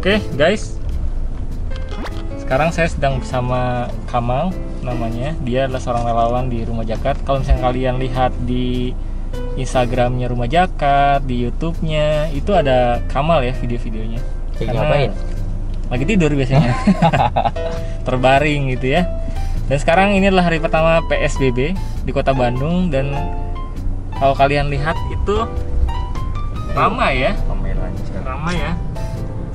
Oke guys, sekarang saya sedang bersama Kamal namanya. Dia adalah seorang relawan di Rumah Jakat. Kalau misalnya kalian lihat di Instagramnya Rumah Jakat, di YouTube-nya, itu ada Kamal ya video-videonya. Ngapain? Lagi tidur biasanya. Terbaring gitu ya. Dan sekarang ini adalah hari pertama PSBB di Kota Bandung. Dan kalau kalian lihat itu ramai ya. Ramai ya.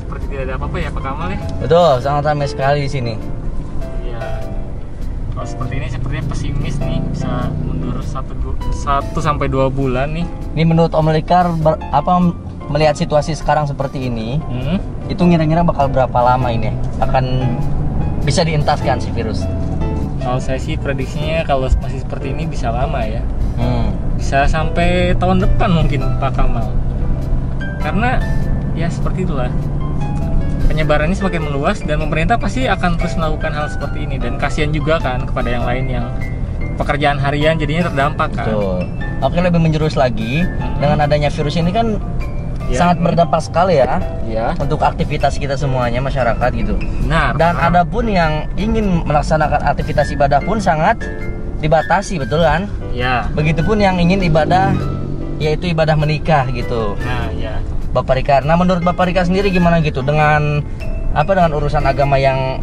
Seperti tidak ada apa-apa ya Pak Kamal ya. Betul, sangat ramai sekali di sini. Iya. Kalau seperti ini sepertinya pesimis nih, bisa mundur 1 sampai 2 bulan nih. Ini menurut Om Likar melihat situasi sekarang seperti ini, itu kira-kira bakal berapa lama ini akan bisa dientaskan si virus? Kalau saya sih prediksinya kalau masih seperti ini bisa lama ya. Bisa sampai tahun depan mungkin Pak Kamal. Karena ya seperti itulah. Penyebarannya semakin meluas dan pemerintah pasti akan terus melakukan hal seperti ini, dan kasihan juga kan kepada yang lain yang pekerjaan harian jadinya terdampak kan. Betul. Oke, lebih menjurus lagi dengan adanya virus ini kan sangat berdampak sekali ya untuk aktivitas kita semuanya masyarakat gitu. Benar. Dan ada pun yang ingin melaksanakan aktivitas ibadah pun sangat dibatasi, betul kan? Ya. Begitupun yang ingin ibadah, yaitu ibadah menikah gitu. Nah, ya. Bapak Rika, nah menurut Bapak Rika sendiri gimana gitu dengan urusan agama yang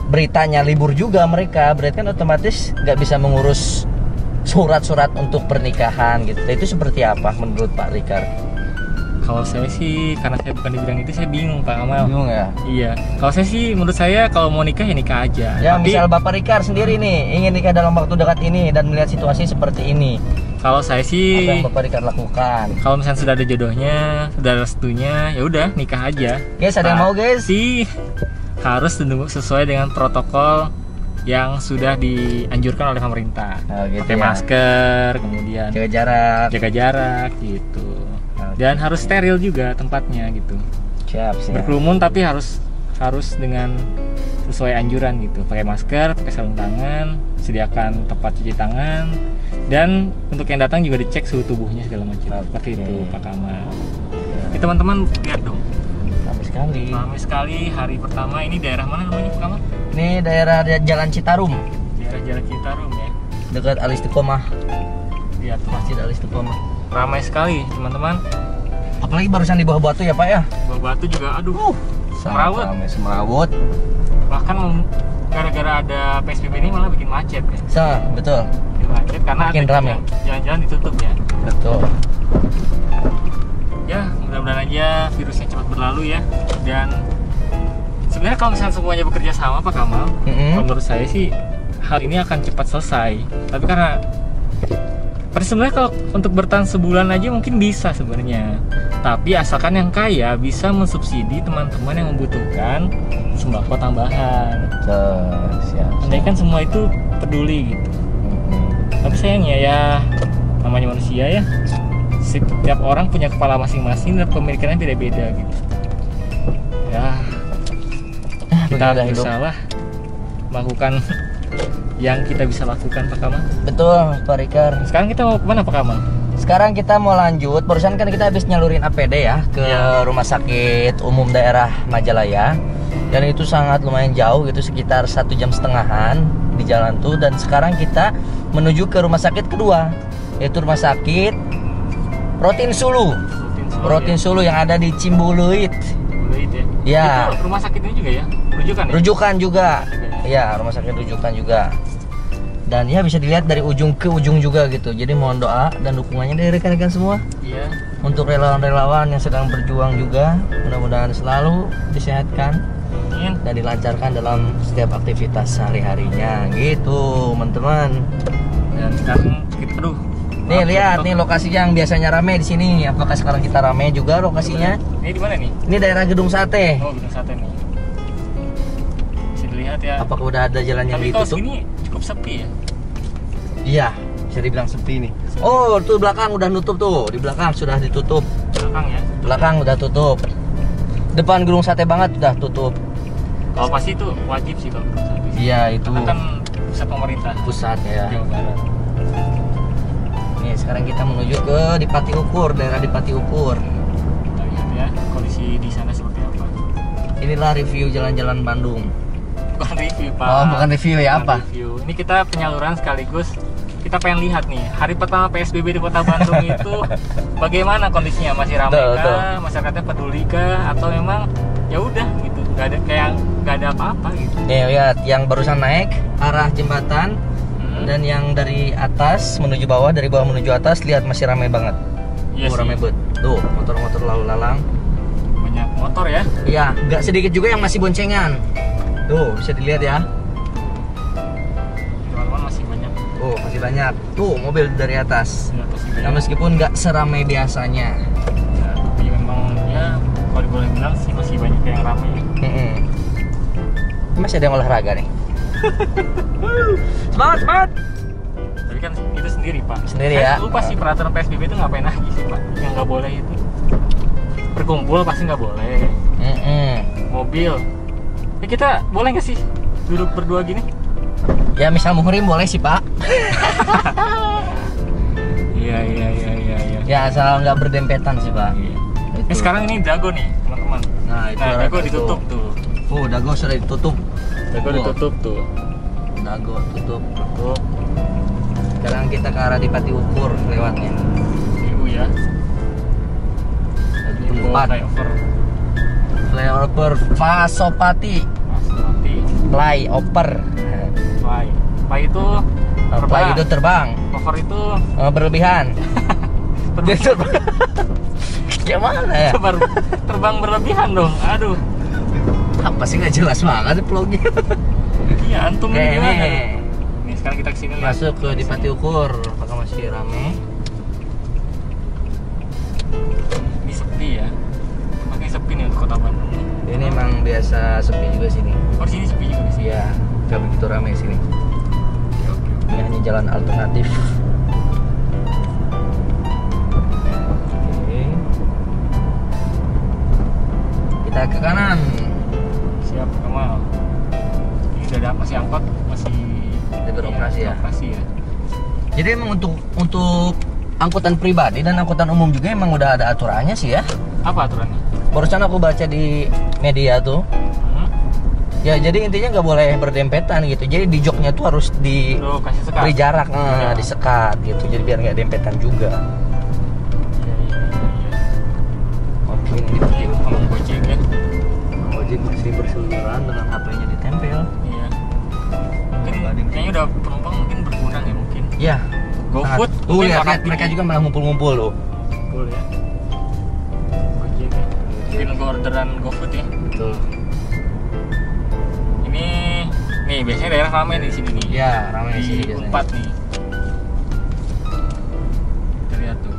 beritanya libur juga mereka, berarti kan otomatis nggak bisa mengurus surat-surat untuk pernikahan gitu. Itu seperti apa menurut Pak Rika? Kalau saya sih, karena saya bukan di bidang itu, saya bingung Pak Kamal. Bingung ya? Iya. Kalau saya sih, menurut saya kalau mau nikah ya nikah aja. Ya, tapi misal Bapak Rika sendiri nih ingin nikah dalam waktu dekat ini dan melihat situasi seperti ini, kalau saya sih, apa yang Bapak Rika lakukan? kalau misalnya sudah ada jodohnya, sudah ada restunya, ya udah nikah aja. Guys, ada yang mau guys? Sih harus sesuai dengan protokol yang sudah dianjurkan oleh pemerintah. Oh, gitu pakai ya. masker, kemudian Jaga jarak gitu. Dan harus steril juga tempatnya gitu. Siap. Berkerumun tapi harus dengan sesuai anjuran gitu. Pakai masker, pakai sarung tangan, sediakan tempat cuci tangan, dan untuk yang datang juga dicek suhu tubuhnya segala macam. Seperti itu Pak Kamal. Ini teman-teman lihat dong. Ramai sekali hari pertama. Ini daerah mana namanya Pak Kamal? Ini daerah Jalan Citarum. Daerah Jalan Citarum ya. Dekat Al Istiqomah. Lihat tuh, Masjid Al Istiqomah. ramai sekali teman-teman. Apalagi barusan di bawah batu ya Pak ya. Bawah batu juga, aduh, semerawut. Semerawut. Bahkan gara-gara ada PSBB ini malah bikin macet ya. Betul. Bikin macet karena Makin ada ramai. jalan-jalan ditutup ya. Betul. Ya, mudah-mudahan aja virusnya cepat berlalu ya. Dan sebenarnya kalau misalnya semuanya bekerja sama Pak Kamal, kalau menurut saya sih hal ini akan cepat selesai. Tapi karena sebenarnya kalau untuk bertahan sebulan aja mungkin bisa sebenarnya. Tapi asalkan yang kaya bisa mensubsidi teman-teman yang membutuhkan sembako tambahan. Andai kan semua itu peduli gitu. Tapi sayangnya ya, namanya manusia ya, setiap orang punya kepala masing-masing dan pemikirannya beda-beda gitu. Ya, kita berusaha lah melakukan yang kita bisa lakukan Pak Kamal. Betul Pak Rikar. Sekarang kita mau kemana Pak Kamal? Sekarang kita mau lanjut. Barusan kan kita habis nyalurin APD ya ke Rumah Sakit Umum Daerah Majalaya. Dan itu sangat lumayan jauh gitu, sekitar 1,5 jam di jalan tuh. Dan sekarang kita menuju ke rumah sakit kedua, yaitu Rumah Sakit Rotin Sulu. Rotin Sulu yang ada di Cimbuluit. Ya. Itu rumah sakit ini juga ya? Rujukan ya? Rujukan juga. Ya, rumah sakit rujukan juga. Dan ya bisa dilihat dari ujung ke ujung juga gitu. Jadi mohon doa dan dukungannya dari rekan-rekan semua. Iya. Untuk relawan-relawan yang sedang berjuang juga, mudah-mudahan selalu disehatkan dan dilancarkan dalam setiap aktivitas sehari-harinya gitu, teman-teman. Dan sekarang kita nih lihat nih lokasi yang biasanya rame di sini. Apakah sekarang kita rame juga lokasinya? Ini di mana nih? Ini daerah Gedung Sate. Oh, Gedung Sate nih. Bisa dilihat ya. Apakah udah ada jalan yang ditutup? Tapi kalau sini cukup sepi ya. Iya, bisa dibilang sepi nih. Oh, tuh belakang udah nutup tuh. Di belakang sudah ditutup. Belakang ya? Belakang udah tutup. Depan Gedung Sate banget udah tutup. Kalau pasti itu wajib sih kalau Gedung Sate. Iya, itu. Karena kan pusat pemerintah. Pusat ya. Jawa Barat. Nih, sekarang kita menuju ke Dipati Ukur, daerah Dipati Ukur. Kita lihat ya kondisi di sana seperti apa. Inilah review jalan-jalan Bandung. Bukan review Pak. Oh, bukan review ya, Bukan apa? Review. Ini kita penyaluran sekaligus kita pengen lihat nih hari pertama PSBB di Kota Bandung itu bagaimana kondisinya, masih ramai kah, masyarakatnya peduli kah, atau memang ya udah gitu, nggak ada apa-apa gitu. Nih lihat yang barusan naik arah jembatan dan yang dari atas menuju bawah, dari bawah menuju atas, lihat masih ramai banget. Iya sih. Ramai banget. Tuh motor-motor lalu lalang. Banyak motor ya. Iya, nggak sedikit juga yang masih boncengan. Tuh bisa dilihat ya. Teman-teman masih banyak. Oh masih banyak. Tuh mobil dari atas. Ya, pasti banyak. Nah, meskipun nggak seramai biasanya. Ya, tapi memang ya kalau boleh bilang sih masih banyak yang ramai. Masih ada yang olahraga nih. Semangat. Tapi kan itu sendiri Pak. Sendiri Saya ya. lupa sih peraturan PSBB itu ngapain lagi sih Pak? Yang nggak boleh itu. Berkumpul pasti nggak boleh. Mobil. Ya kita boleh nggak sih duduk berdua gini? Ya misal muhrim boleh sih Pak. Iya. Ya asal nggak berdempetan sih Pak. Iya. Itu. Sekarang ini Dago nih teman-teman. Nah itu. Nah, Dago ditutup tuh. Oh Dago sudah ditutup. Dago ditutup tuh. Dago tutup. Tutup. Sekarang kita ke arah Dipati Ukur lewatnya. Ibu ya. Ibu flyover. Flyover Pasopati. Mati. Flyover. Fly itu Fly itu terbang. over itu Berlebihan. Dia terbang. Gimana ya? terbang berlebihan dong. Aduh. Apa sih nggak jelas banget vlognya. Iya, antum ini gimana? Nih. Nih sekarang kita kesini lihat. Masuk ke Dipati Ukur. Apakah masih rame? Ini sepi ya. Makin sepi nih untuk Kota Bandung. Ini emang biasa sepi juga sini. Oh, sini sepi juga sih. Iya, nggak begitu ramai sini. Oke. Ini hanya jalan alternatif. Oke. Kita ke kanan. Siap, Kamal. Ini udah ada masih angkot, masih beroperasi ya. Operasi ya. Jadi emang untuk angkutan pribadi dan angkutan umum juga emang udah ada aturannya sih ya. Apa aturannya? Barusan aku baca di media tuh. Ya jadi intinya nggak boleh berdempetan gitu. Jadi di joknya tuh harus Lu kasih sekat. beri jarak, Ya. disekat gitu. Jadi biar nggak dempetan juga. Iya. Oke, ini Ini ngomong Gojek ya. ojek masih berseliweran dengan HP-nya ditempel. Iya. Mungkin kayaknya udah penumpang mungkin berkurang ya mungkin. Iya. GoFood. Tuh lihat mereka juga malah ngumpul-ngumpul loh. Betul ya. Gojek ya. Mungkin nunggu orderan GoFood ya. Betul. Ini nih biasanya daerah ramai di sini nih. Iya, ramai Di sih biasanya. Unpad nih. Kita lihat tuh.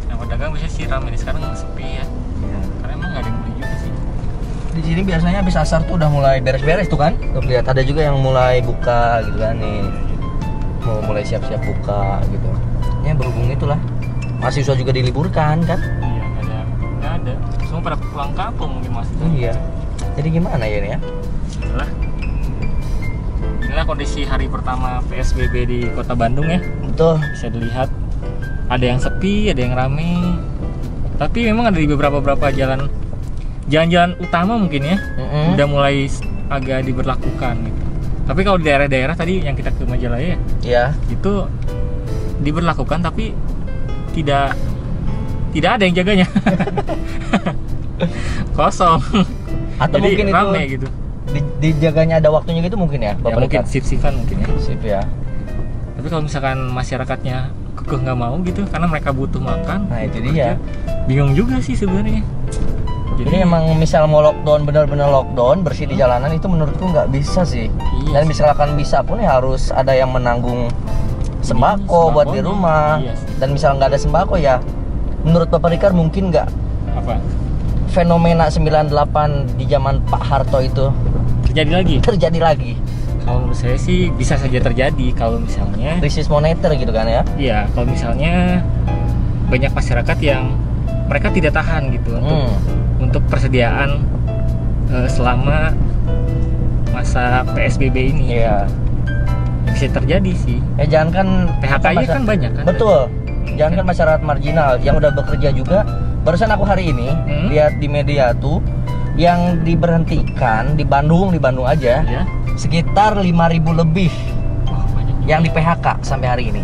Nah, pedagang biasanya sih ramai nih, sekarang sepi ya. Iya. Karena emang nggak ada yang beli juga sih. Di sini biasanya habis asar tuh udah mulai beres-beres tuh kan. Tuh lihat ada juga yang mulai buka gitu kan nih. Mau mulai siap-siap buka gitu. Ya berhubung itulah. Mahasiswa juga diliburkan kan. Iya, nggak ada. Semua pada pulang kampung mungkin masih. Iya. Jadi gimana ya ini ya? Inilah kondisi hari pertama PSBB di Kota Bandung ya. Betul. Bisa dilihat ada yang sepi, ada yang rame. Tapi memang ada di beberapa jalan-jalan utama mungkin ya. Udah mulai agak diberlakukan gitu. Tapi kalau di daerah-daerah tadi yang kita ke Majalaya Iya. itu diberlakukan tapi tidak ada yang jaganya. Kosong. Atau jadi mungkin rame itu gitu. dijaganya ada waktunya gitu mungkin ya, Ya, Bapak mungkin Dekat? sip-sipan mungkin ya. Sip ya. Tapi kalau misalkan masyarakatnya kekeh nggak mau gitu karena mereka butuh makan. Nah itu bekerja, dia. Bingung juga sih sebenarnya. Jadi emang misal mau lockdown, benar-benar lockdown bersih di jalanan itu menurutku nggak bisa sih. Iya Dan sih. misalkan bisa pun ya harus ada yang menanggung sembako buat di sembakonya. rumah. Iya sih. Dan misal nggak ada sembako ya, menurut Bapak Rikar mungkin nggak Apa? fenomena 98 di zaman Pak Harto itu Terjadi lagi? terjadi lagi? Kalau menurut saya sih bisa saja terjadi kalau misalnya. Krisis moneter gitu kan ya? Iya, kalau misalnya banyak masyarakat yang mereka tidak tahan gitu untuk persediaan selama masa PSBB ini. Iya. Bisa terjadi sih. Ya jangan kan PHK-nya kan banyak kan? Betul. Jangan kan masyarakat marginal yang udah bekerja juga. Barusan aku hari ini lihat di media tuh yang diberhentikan di Bandung aja Ya. sekitar 5.000 lebih Wah, banyak. yang di PHK sampai hari ini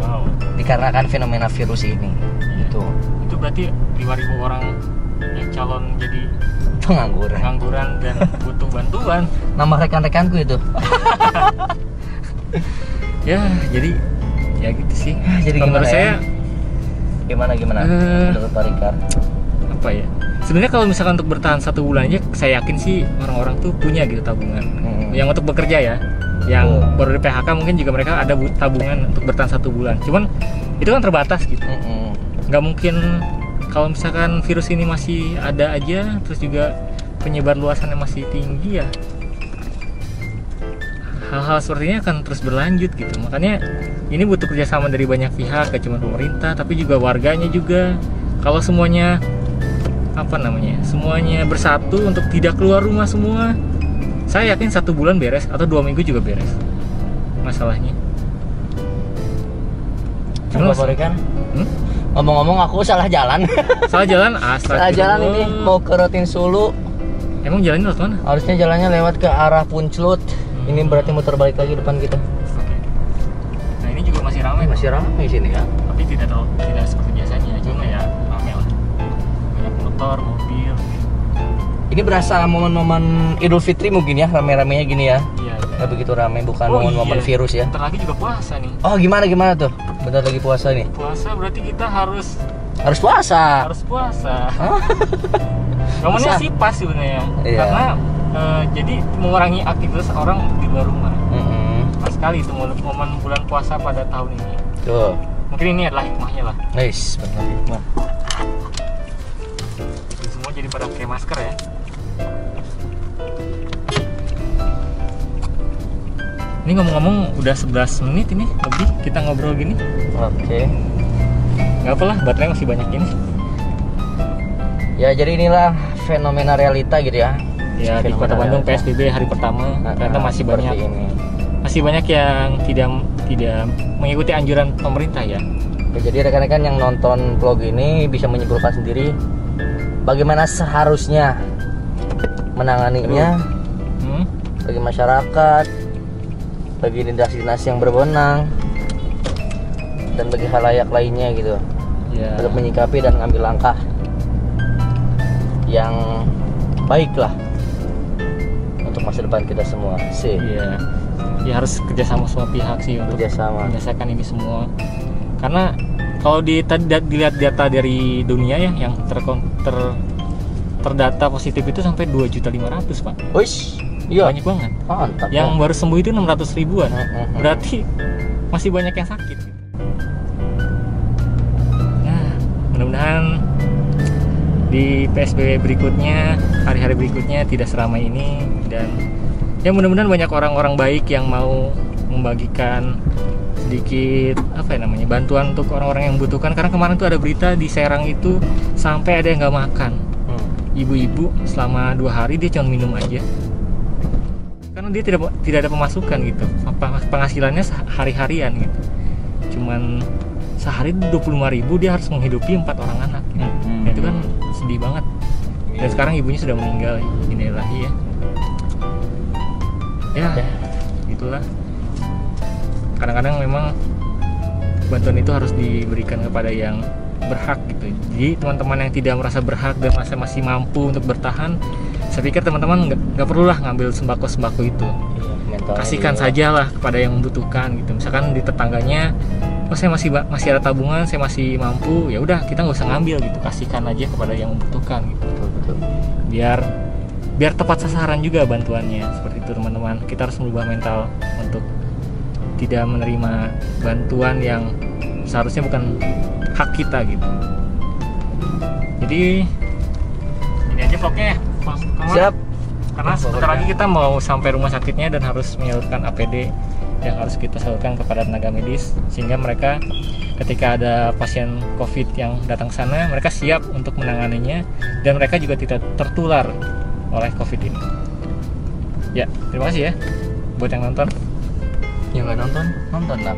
Wow. dikarenakan fenomena virus ini. Gitu. Itu berarti 5.000 orang yang calon jadi Pengangguran. pengangguran dan butuh bantuan. Nama rekan-rekanku itu. Ya, jadi ya gitu sih. Jadi Kalau gimana menurut ya? saya Gimana? Menurut Pak Rikar? apa ya? Sebenarnya kalau misalkan untuk bertahan 1 bulan aja, saya yakin sih orang-orang tuh punya gitu tabungan. Yang untuk bekerja ya, yang baru di PHK mungkin juga mereka ada tabungan untuk bertahan 1 bulan. Cuman itu kan terbatas gitu. Nggak mungkin kalau misalkan virus ini masih ada aja, terus juga penyebar luasannya masih tinggi ya. Hal-hal seperti ini akan terus berlanjut gitu. Makanya ini butuh kerjasama dari banyak pihak, gak cuma pemerintah, tapi juga warganya juga. Kalau semuanya semuanya bersatu untuk tidak keluar rumah semua, saya yakin 1 bulan beres atau 2 minggu juga beres masalahnya. Coba Pak Rikar. Ngomong-ngomong aku salah jalan. Salah jalan, Salah jalan ini mau ke Rotin Sulu. Emang jalannya lewat mana? Harusnya jalannya lewat ke arah Punclut. Ini berarti muter balik lagi depan kita. Oke. Nah ini juga masih ramai. Masih ramai di sini ya. Tapi tidak seperti biasanya, cuma ya ramai lah. Banyak motor, mobil. Ini berasa momen-momen Idul Fitri mungkin ya, rame-ramenya gini ya. Iya. Nggak begitu ramai, bukan momen-momen virus ya. Bentar lagi juga puasa nih. Oh gimana tuh? Bentar lagi puasa nih. Puasa berarti kita harus puasa. puasa. Oh. Ngomongnya sih pas sebenarnya. Iya. Karena jadi mengurangi aktivitas orang di luar rumah. Pas sekali itu momen bulan puasa pada tahun ini. Tuh. Mungkin ini adalah hikmahnya lah. Nice, benar hikmah. Jadi semua jadi pada pakai masker ya. Ini ngomong-ngomong udah 11 menit ini lebih kita ngobrol gini. Oke. Nggak apalah, baterai masih banyak ini. Ya jadi inilah fenomena realita gitu ya. Ya di Kota Bandung PSBB hari pertama ternyata masih banyak yang tidak mengikuti anjuran pemerintah ya. Jadi rekan-rekan yang nonton vlog ini bisa menyimpulkan sendiri bagaimana seharusnya menanganinya bagi masyarakat, bagi dinas-dinas yang berwenang, dan bagi halayak lainnya gitu ya, untuk menyikapi dan mengambil langkah yang baik lah untuk masa depan kita semua sih. Iya. Ya harus kerjasama semua pihak sih untuk menyelesaikan ini semua. Karena kalau dilihat data dari dunia ya, yang terdata positif itu sampai 2.500.000 Pak. Wish, iya. Banyak banget. Mantap. Yang baru sembuh itu 600 ribuan. Berarti masih banyak yang sakit. Nah, mudah-mudahan di PSBB berikutnya, hari-hari berikutnya tidak seramai ini, dan ya mudah-mudahan banyak orang-orang baik yang mau membagikan sedikit bantuan untuk orang-orang yang membutuhkan. Karena kemarin tuh ada berita di Serang itu sampai ada yang nggak makan. Ibu-ibu selama 2 hari dia cuma minum aja. Karena dia tidak ada pemasukan gitu. Penghasilannya hari-harian gitu. Cuman sehari 25.000 dia harus menghidupi 4 orang anak. Gitu. Nah, itu kan sedih banget. Dan sekarang ibunya sudah meninggal. Innalillahi ya. Ya, gitulah. Kadang-kadang memang bantuan itu harus diberikan kepada yang berhak gitu. Jadi teman-teman yang tidak merasa berhak dan merasa masih mampu untuk bertahan, saya pikir teman-teman nggak perlulah ngambil sembako itu. Kasihkan sajalah kepada yang membutuhkan gitu. Misalkan di tetangganya, oh saya masih ada tabungan, saya masih mampu, ya udah kita nggak usah ngambil gitu. Kasihkan aja kepada yang membutuhkan gitu. Biar tepat sasaran juga bantuannya. Seperti itu teman-teman. Kita harus merubah mental untuk tidak menerima bantuan yang seharusnya bukan hak kita gitu. Jadi ini aja vlognya. Siap. Karena sebentar lagi kita mau sampai rumah sakitnya dan harus menyalurkan APD yang harus kita salurkan kepada tenaga medis, sehingga mereka ketika ada pasien COVID yang datang ke sana, mereka siap untuk menanganinya dan mereka juga tidak tertular oleh COVID ini. Ya, terima kasih ya buat yang nonton. Yang nggak nonton lah.